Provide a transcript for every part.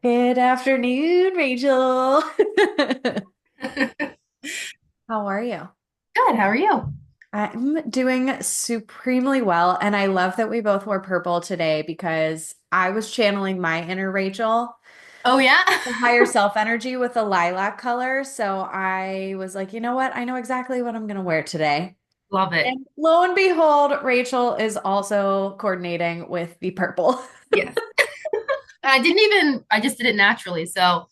Good afternoon, Rachel. Good. How are you? How are you? I'm doing supremely well, and I love that we both wore purple today because I was channeling my inner Rachel, Oh yeah. the higher self energy with the lilac color. So I was like, you know what? I know exactly what I'm going to wear today. Love it. And lo and behold, Rachel is also coordinating with the purple. Yes. I just did it naturally. So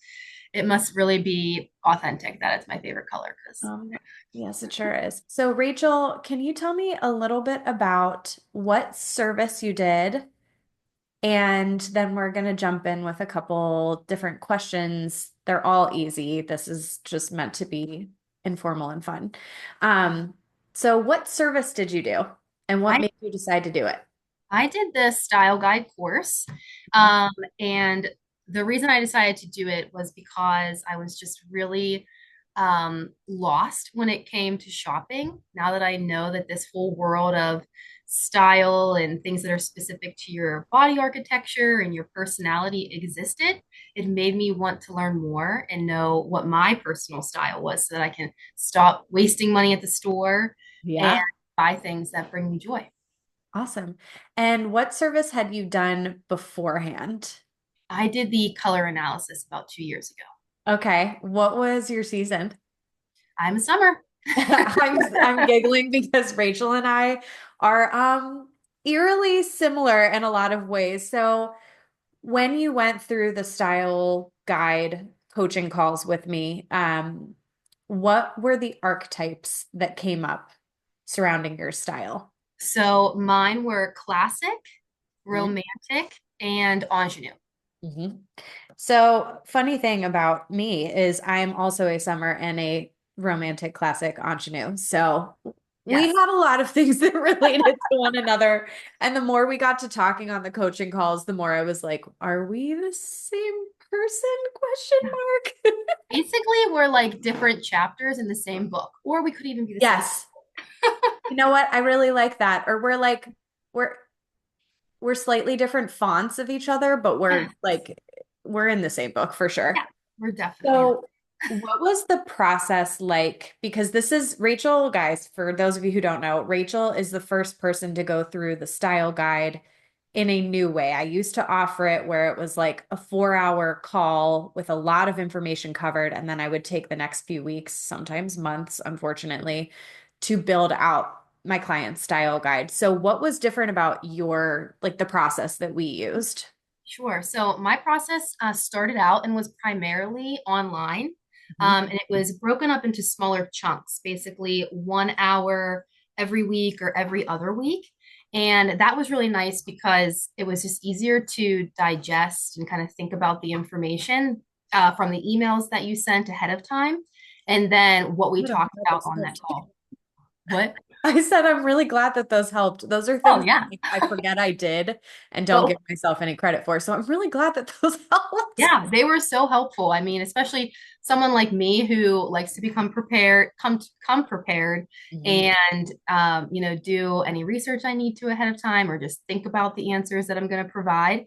it must really be authentic that it's my favorite color because Yes, it sure is. So, Rachel, can you tell me a little bit about what service you did? And then we're going to jump in with a couple different questions. They're all easy. This is just meant to be informal and fun. Um, so, what service did you do? And what I made you decide to do it? I did the style guide course. Okay. And the reason I decided to do it was because I was just really lost when it came to shopping. Now that I know that this whole world of style and things that are specific to your body architecture and your personality existed, it made me want to learn more and know what my personal style was so that I can stop wasting money at the store and Yeah, buy things that bring me joy. awesome. And what service had you done beforehand? I did the color analysis about 2 years ago. Okay, what was your season? I'm a summer. I'm giggling because Rachel and I are eerily similar in a lot of ways. So when you went through the style guide coaching calls with me, what were the archetypes that came up surrounding your style? So mine were classic, Mhm. romantic, and ingenue. Mhm. So, funny thing about me is I'm also a summer and a romantic classic ingenue. So, we Yes. had a lot of things that related to one another. And the more we got to talking on the coaching calls, the more I was like, are we the same person? Question Yeah. mark. Basically, we're like different chapters in the same book, or we could even be the same. Yes. You know what? I really like that. Or we're we're slightly different fonts of each other, but we're Yes. like we're in the same book for Yeah, sure. we're definitely. So, what was the process like? Because this is Rachel, guys, for those of you who don't know, Rachel is the first person to go through the style guide in a new way. I used to offer it where it was like a 4 hour call with a lot of information covered, and then I would take the next few weeks, sometimes months, unfortunately, to build out my client's style guide. So, what was different about your, like the process that we used? Sure. So my process started out and was primarily online, Mhm. and it was broken up into smaller chunks, basically 1 hour every week or every other week. And that was really nice because it was just easier to digest and kind of think about the information from the emails that you sent ahead of time, and then what we Good, I'm talked glad about those on that helped. call. What? I said I'm really glad that those helped. Those are Oh things yeah. I forget I did and don't give Well, myself any credit for. So I'm really glad that those helped. yeah, they were so helpful. I mean, especially someone like me who likes to become prepared, come prepared, Mhm. and do any research I need to ahead of time, or just think about the answers that I'm going to provide.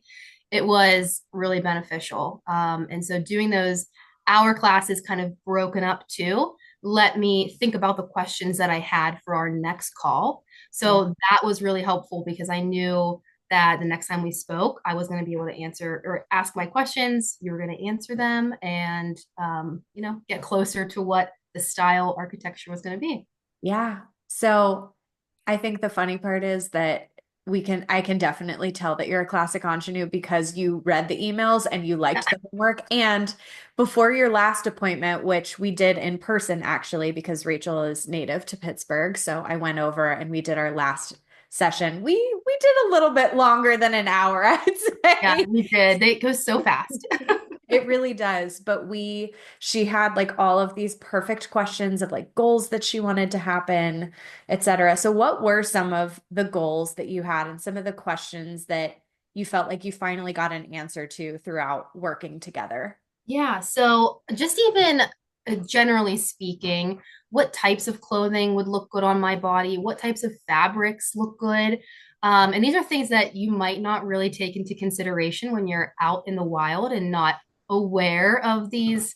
It was really beneficial. And so doing those hour classes kind of broken up too let me think about the questions that I had for our next call. Yeah. So that was really helpful because I knew that the next time we spoke, I was going to be able to answer or ask my questions. You were going to answer them and, get closer to what the style architecture was going to be. Yeah. So I think the funny part is that I can definitely tell that you're a classic ingenue because you read the emails and you liked the homework. And before your last appointment, which we did in person actually, because Rachel is native to Pittsburgh. So I went over and we did our last session. We did a little bit longer than an hour, I'd Yeah, say. we did. It goes so fast. It really does. But she had like all of these perfect questions of like goals that she wanted to happen, et cetera. So, what were some of the goals that you had and some of the questions that you felt like you finally got an answer to throughout working together? Yeah, so just even generally speaking, what types of clothing would look good on my body? What types of fabrics look good? And these are things that you might not really take into consideration when you're out in the wild and not aware of these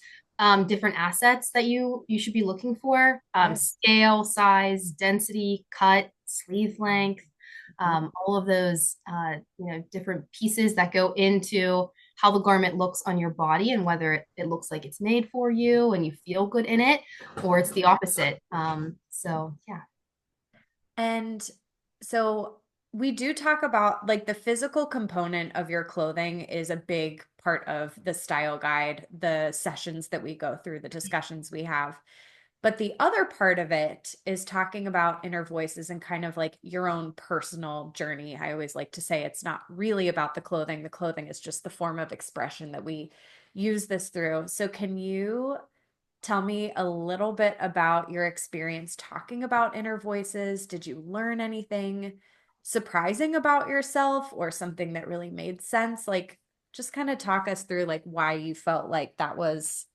different assets that you should be looking for. Yeah. Scale, size, density, cut, sleeve length, all of those different pieces that go into how the garment looks on your body and whether it looks like it's made for you and you feel good in it, or it's the opposite. So yeah. And so we do talk about like the physical component of your clothing is a big part of the style guide, the sessions that we go through, the discussions we have. But the other part of it is talking about inner voices and kind of like your own personal journey. I always like to say it's not really about the clothing. The clothing is just the form of expression that we use this through. So, can you tell me a little bit about your experience talking about inner voices? Did you learn anything surprising about yourself or something that really made sense? Like, just kind of talk us through like why you felt like that was,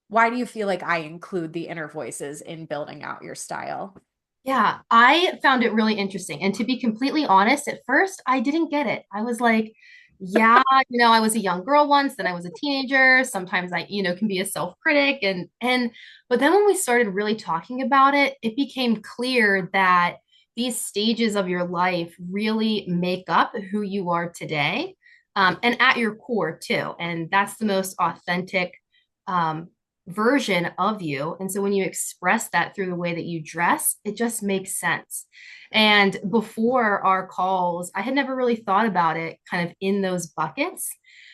why do you feel like I include the inner voices in building out your style? Yeah, I found it really interesting. And to be completely honest, at first I didn't get it. I was like, yeah, I was a young girl once, then I was a teenager. Sometimes I, can be a self-critic but then when we started really talking about it, it became clear that these stages of your life really make up who you are today, and at your core too. And that's the most authentic um, version of you. And so when you express that through the way that you dress, it just makes sense. And before our calls, I had never really thought about it kind of in those buckets.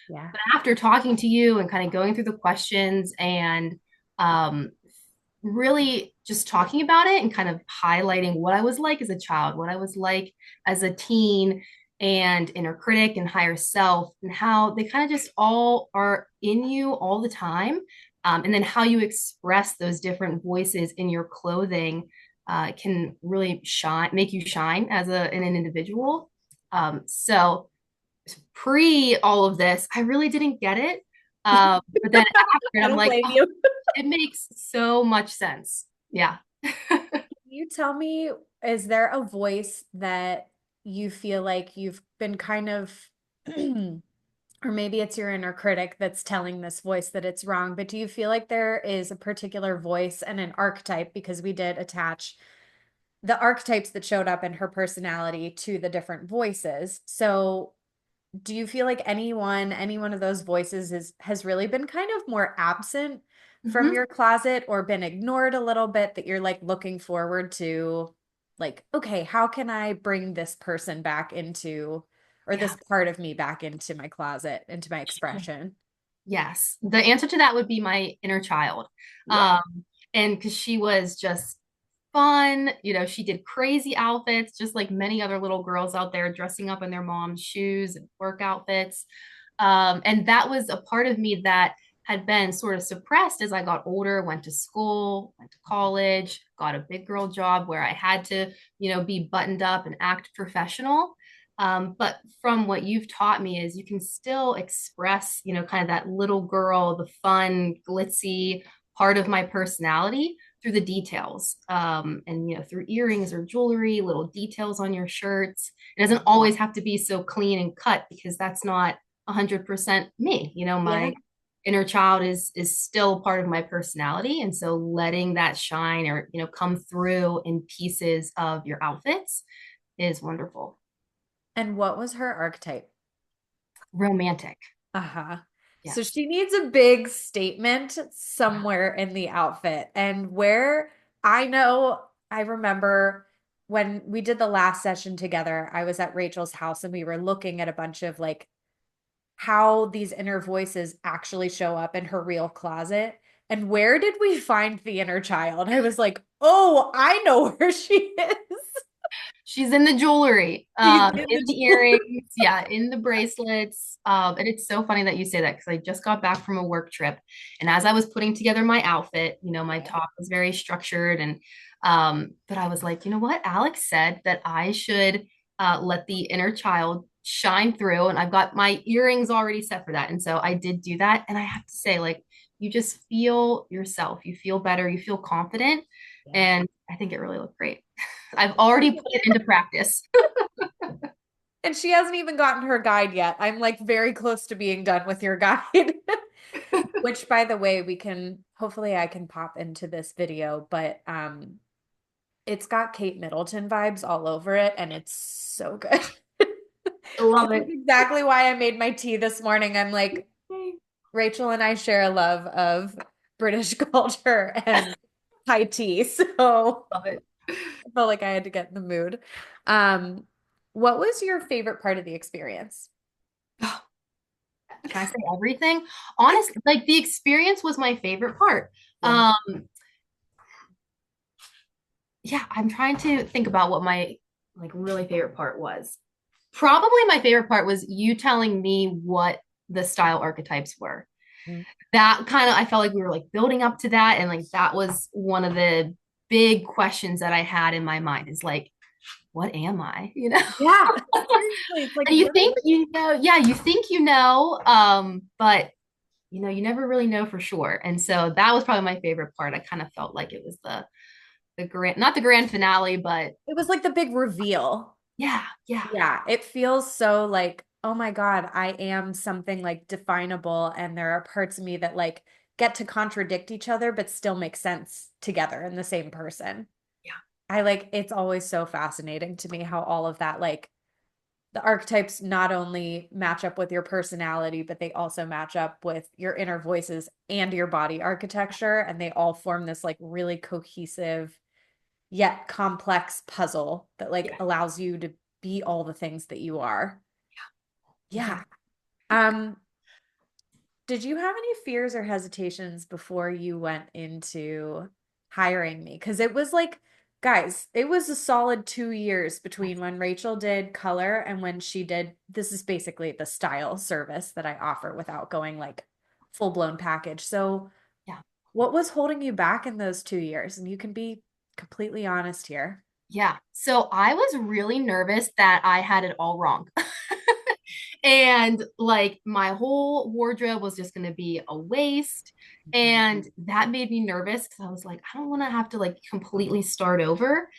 Yeah. But after talking to you and kind of going through the questions and um, really just talking about it and kind of highlighting what I was like as a child, what I was like as a teen, and inner critic and higher self, and how they kind of just all are in you all the time. And then how you express those different voices in your clothing can really shine, make you shine as an individual. So pre all of this, I really didn't get it. But then after it, I I'm don't like, blame oh, you. it makes so much sense. Yeah. You tell me, is there a voice that you feel like you've been kind of, or maybe it's your inner critic that's telling this voice that it's wrong, but do you feel like there is a particular voice and an archetype? Because we did attach the archetypes that showed up in her personality to the different voices. So do you feel like any one of those voices has really been kind of more absent from Mhm. your closet or been ignored a little bit that you're like looking forward to like, okay, how can I bring this person back into or Yeah. this part of me back into my closet, into my expression? Yes. The answer to that would be my inner child. Yeah. Um, and because she was just fun, she did crazy outfits, just like many other little girls out there dressing up in their mom's shoes and work outfits. And that was a part of me that had been sort of suppressed as I got older, went to school, went to college, got a big girl job where I had to, be buttoned up and act professional. But from what you've taught me is you can still express, kind of that little girl, the fun, glitzy part of my personality through the details, and through earrings or jewelry, little details on your shirts. It doesn't always have to be so clean and cut because that's not 100% me. Yeah. My inner child is still part of my personality, and so letting that shine or come through in pieces of your outfits is wonderful. And what was her archetype? Romantic. Uh-huh. So Yes. she needs a big statement somewhere in the outfit. And where I know, I remember when we did the last session together, I was at Rachel's house and we were looking at a bunch of like how these inner voices actually show up in her real closet. And where did we find the inner child? I was like, oh, I know where she is. She's in the jewelry, She's in in the the jewelry. earrings, yeah, in the bracelets. And it's so funny that you say that because I just got back from a work trip. And as I was putting together my outfit, my top was very structured. But I was like, you know what? Alex said that I should let the inner child shine through. And I've got my earrings already set for that. And so I did do that. And I have to say, like, you just feel yourself, you feel better, you feel confident. Yeah. And I think it really looked great. I've already put it into practice. And she hasn't even gotten her guide yet. I'm like very close to being done with your guide. which by the way, we can hopefully I can pop into this video, but it's got Kate Middleton vibes all over it and it's so good. Love This is it. exactly why I made my tea this morning. I'm like, Rachel and I share a love of British culture and high tea, so Love it. I felt like I had to get in the mood. Um, what was your favorite part of the experience? Can I say everything? Honestly, like the experience was my favorite part. Yeah. Um, yeah, I'm trying to think about what my like really favorite part was. Probably my favorite part was you telling me what the style archetypes were. Mm. That kind of, I felt like we were like building up to that, and like that was one of the big questions that I had in my mind is like, what am I? You know? Yeah, seriously, it's like And you what think you know, yeah, you think you know, but you know, you never really know for sure. And so that was probably my favorite part. I kind of felt like it was the grand, not the grand finale, but it was like the big reveal. yeah, yeah, Yeah, it feels so like, oh my God, I am something like definable, and there are parts of me that like get to contradict each other, but still make sense together in the same person. yeah, I like it's always so fascinating to me how all of that, like the archetypes not only match up with your personality, but they also match up with your inner voices and your body architecture, and they all form this like really cohesive yet complex puzzle that like yeah, allows you to be all the things that you are. Yeah. exactly. Um, did you have any fears or hesitations before you went into hiring me? Because it was like, guys, it was a solid 2 years between when Rachel did color and when she did, this is basically the style service that I offer without going like full blown package. So, Yeah. what was holding you back in those 2 years? And you can be completely honest here. Yeah. So I was really nervous that I had it all wrong. And like my whole wardrobe was just going to be a waste. And that made me nervous because I was like, I don't want to have to like completely start over.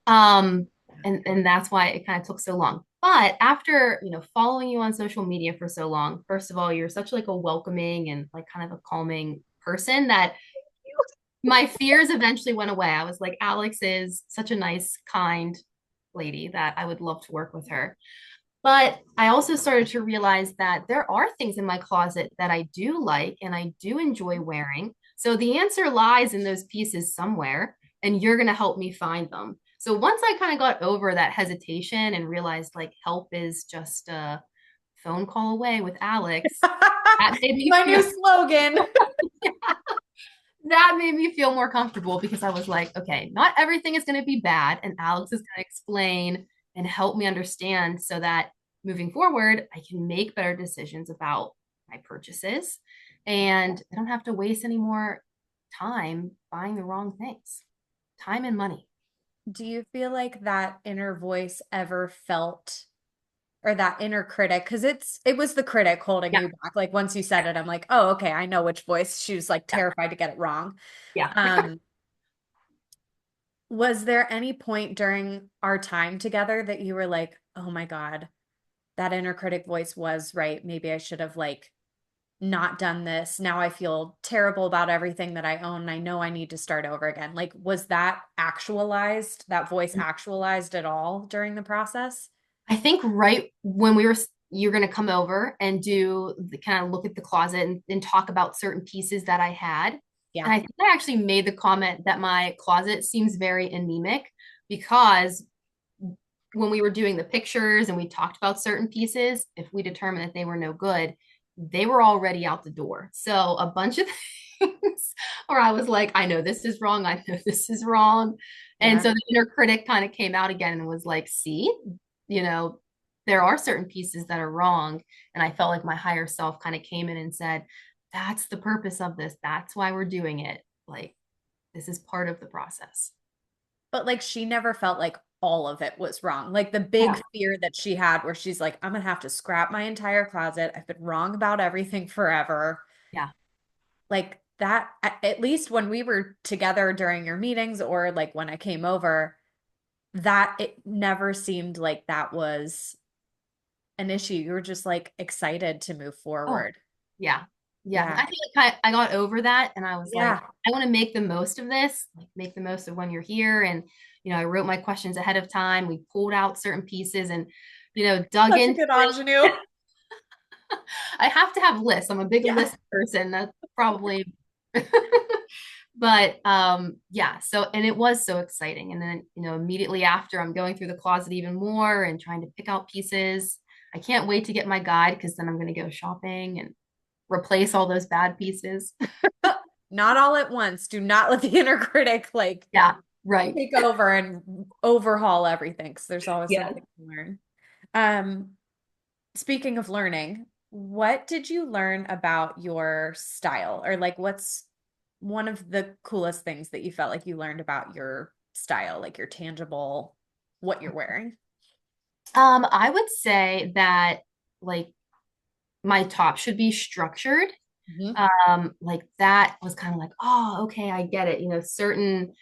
Um, and that's why it kind of took so long. But after, you know, following you on social media for so long, first of all, you're such like a welcoming and like kind of a calming person that my fears eventually went away. I was like, Alex is such a nice, kind lady that I would love to work with her. But I also started to realize that there are things in my closet that I do like and I do enjoy wearing. So the answer lies in those pieces somewhere, and you're going to help me find them. So once I kind of got over that hesitation and realized like help is just a phone call away with Alex, that made me My new feel slogan. that made me feel more comfortable because I was like, okay, not everything is going to be bad. And Alex is going to explain and help me understand so that moving forward, I can make better decisions about my purchases and I don't have to waste any more time buying the wrong things, time and money. Do you feel like that inner voice ever felt, or that inner critic? Because it was the critic holding Yeah, you back. Like once you said it, I'm like, oh, okay, I know which voice. She was like yeah, terrified to get it wrong. yeah. Um, was there any point during our time together that you were like, oh my God, that inner critic voice was right. Maybe I should have like not done this. Now I feel terrible about everything that I own. I know I need to start over again. Like, was that actualized, that voice actualized at all during the process? I think right when you're going to come over and do the kind of look at the closet and talk about certain pieces that I had. And Yeah. I think I actually made the comment that my closet seems very anemic because when we were doing the pictures and we talked about certain pieces, if we determined that they were no good, they were already out the door. So a bunch of things where I was like, I know this is wrong. I know this is wrong. And Yeah. so the inner critic kind of came out again and was like, see, you know, there are certain pieces that are wrong. And I felt like my higher self kind of came in and said, that's the purpose of this. That's why we're doing it. Like, this is part of the process. But like she never felt like all of it was wrong. Like the big Yeah. fear that she had, where she's like, I'm gonna have to scrap my entire closet. I've been wrong about everything forever. Yeah. Like that, at least when we were together during your meetings or like when I came over, that it never seemed like that was an issue. You were just like excited to move Oh, forward. yeah. Yeah, Yeah. I think I got over that and I was like, Yeah. I want to make the most of this, like make the most of when you're here. And, I wrote my questions ahead of time. We pulled out certain pieces and, dug Such a into good it. ingenue. I have to have lists. I'm a big Yeah. list person. That's probably, but yeah, so, and it was so exciting. And then, immediately after, I'm going through the closet even more and trying to pick out pieces. I can't wait to get my guide because then I'm going to go shopping and replace all those bad pieces. Not all at once. Do not let the inner critic like Yeah, right. take over and overhaul everything because there's always Yeah. something to learn. Um, Speaking of learning, what did you learn about your style? Or like what's one of the coolest things that you felt like you learned about your style, like your tangible, what you're wearing? I would say that like my top should be structured. Mhm. Like that was kind of like, oh, okay, I get it. Certain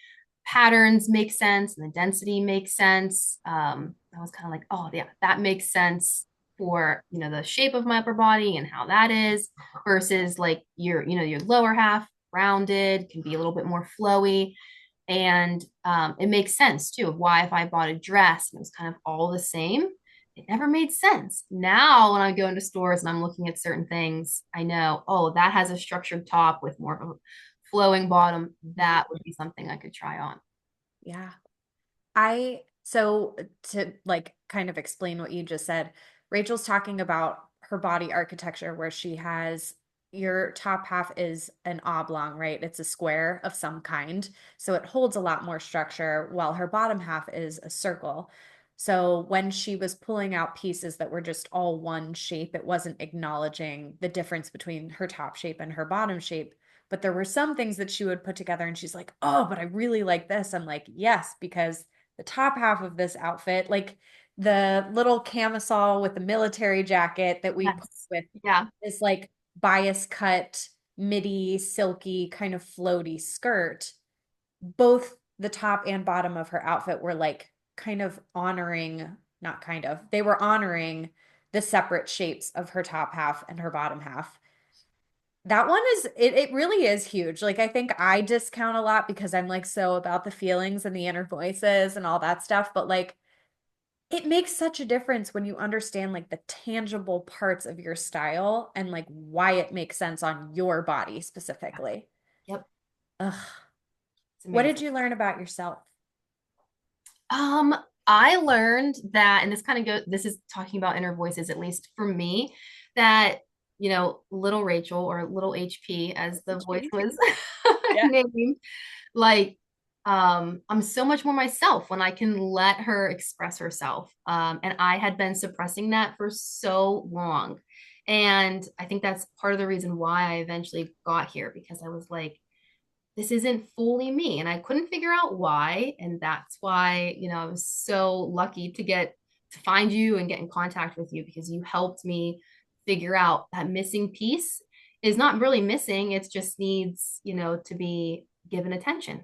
patterns make sense and the density makes sense. I was kind of like, oh yeah, that makes sense for, the shape of my upper body and how that is versus like your lower half rounded, can be a little bit more flowy. And it makes sense too of why if I bought a dress and it was kind of all the same, it never made sense. Now, when I go into stores and I'm looking at certain things, I know, oh, that has a structured top with more of a flowing bottom. That would be something I could try on. Yeah. So to like kind of explain what you just said, Rachel's talking about her body architecture where she has your top half is an oblong, right? It's a square of some kind. So it holds a lot more structure while her bottom half is a circle. So when she was pulling out pieces that were just all one shape, it wasn't acknowledging the difference between her top shape and her bottom shape. But there were some things that she would put together and she's like, oh, but I really like this. I'm like, yes, because the top half of this outfit, like the little camisole with the military jacket that we put Yes. with Yeah. this like bias cut, midi, silky, kind of floaty skirt, both the top and bottom of her outfit were like kind of honoring, not kind of, they were honoring the separate shapes of her top half and her bottom half. That one is it really is huge. Like I think I discount a lot because I'm like so about the feelings and the inner voices and all that stuff, but like it makes such a difference when you understand like the tangible parts of your style and like why it makes sense on your body Yeah. specifically. Yep. Ugh. It's What did amazing. you learn about yourself? Um, I learned that, and this is talking about inner voices, at least for me, that, little Rachel or little HP, as the voice HP. was Yeah. named, like, I'm so much more myself when I can let her express herself. And I had been suppressing that for so long. And I think that's part of the reason why I eventually got here because I was like, this isn't fully me. And I couldn't figure out why. And that's why, I was so lucky to find you and get in contact with you because you helped me figure out that missing piece is not really missing. It just needs, to be given attention.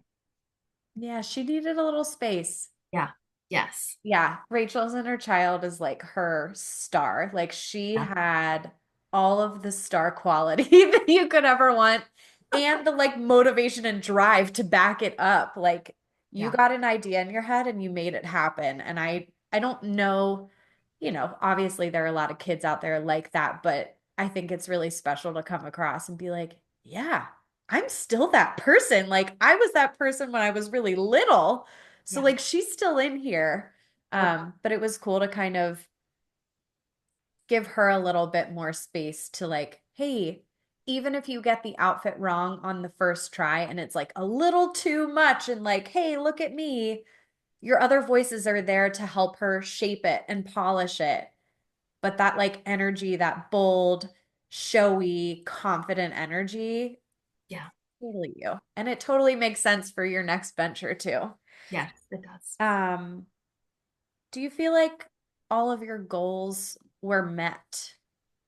Yeah, she needed a little space. Yeah. Yes. Yeah, Rachel's inner child is like her star. Like she Yeah. had all of the star quality that you could ever want and the like motivation and drive to back it up. Like you Yeah. got an idea in your head and you made it happen. And I don't know, obviously there are a lot of kids out there like that, but I think it's really special to come across and be like, yeah, I'm still that person. Like I was that person when I was really little. So Yeah. like she's still in here. Yep. But it was cool to kind of give her a little bit more space to like, hey, even if you get the outfit wrong on the first try and it's like a little too much and like, hey, look at me, your other voices are there to help her shape it and polish it. But that like energy, that bold, showy, confident energy, Yeah. totally you. And it totally makes sense for your next venture too. Yes, it does. Um, Do you feel like all of your goals were met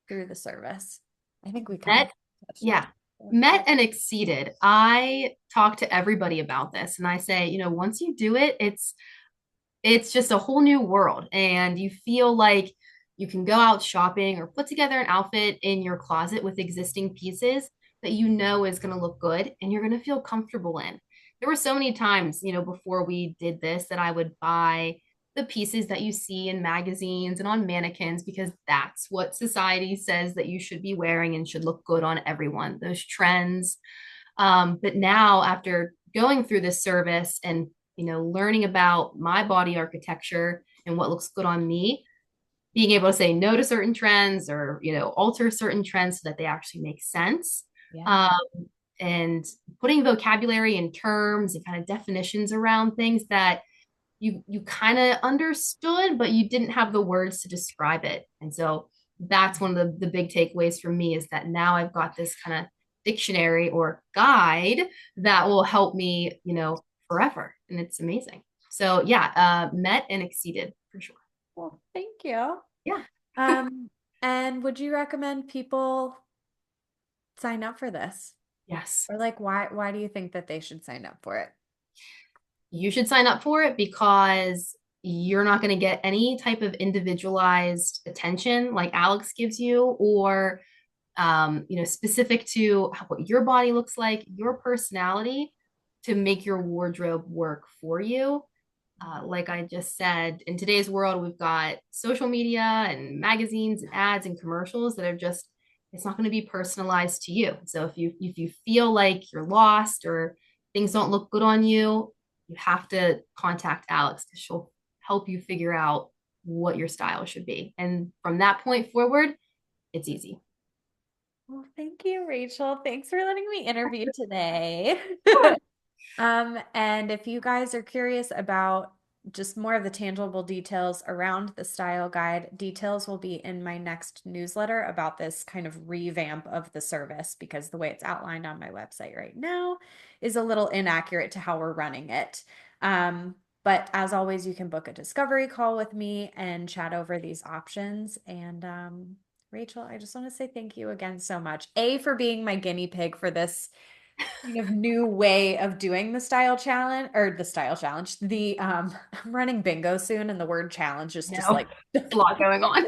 through the service? I think we kind of Met, touched on yeah, it. met and exceeded. I talk to everybody about this and I say, once you do it, it's just a whole new world and you feel like you can go out shopping or put together an outfit in your closet with existing pieces that you know is going to look good and you're going to feel comfortable in. There were so many times, before we did this that I would buy the pieces that you see in magazines and on mannequins because that's what society says that you should be wearing and should look good on everyone, those trends. But now, after going through this service and learning about my body architecture and what looks good on me, being able to say no to certain trends or alter certain trends so that they actually make sense, Yeah. um, and putting vocabulary and terms and kind of definitions around things that you kind of understood but you didn't have the words to describe it. And so that's one of the big takeaways for me, is that now I've got this kind of dictionary or guide that will help me forever, and it's amazing. So yeah, met and exceeded for sure. Well, thank you. Yeah. Um, and would you recommend people sign up for this? Yes. Or like why do you think that they should sign up for it? You should sign up for it because you're not going to get any type of individualized attention like Alex gives you, or specific to what your body looks like, your personality, to make your wardrobe work for you. Like I just said, in today's world, we've got social media and magazines and ads and commercials that are just, it's not going to be personalized to you. So if you feel like you're lost or things don't look good on you, you have to contact Alex because she'll help you figure out what your style should be. And from that point forward, it's easy. Well, thank you, Rachel. Thanks for letting me interview today. And if you guys are curious about just more of the tangible details around the style guide, details will be in my next newsletter about this kind of revamp of the service because the way it's outlined on my website right now is a little inaccurate to how we're running it. But as always, you can book a discovery call with me and chat over these options. And Rachel, I just want to say thank you again so much. A, for being my guinea pig for this kind of new way of doing the style challenge or the style challenge. I'm running bingo soon and the word challenge is just No, like it's a lot going on.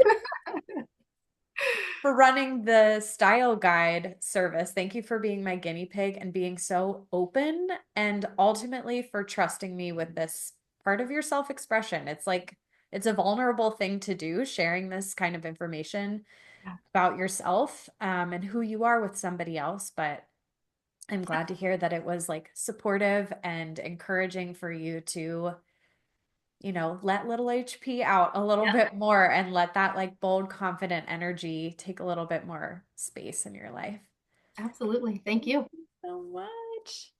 for running the style guide service. Thank you for being my guinea pig and being so open and ultimately for trusting me with this part of your self-expression. It's like it's a vulnerable thing to do, sharing this kind of information Yeah. about yourself and who you are with somebody else, but I'm glad to hear that it was like supportive and encouraging for you to, let little HP out a little Yeah, bit more and let that like bold, confident energy take a little bit more space in your life. absolutely. Thank Thank you. you so much.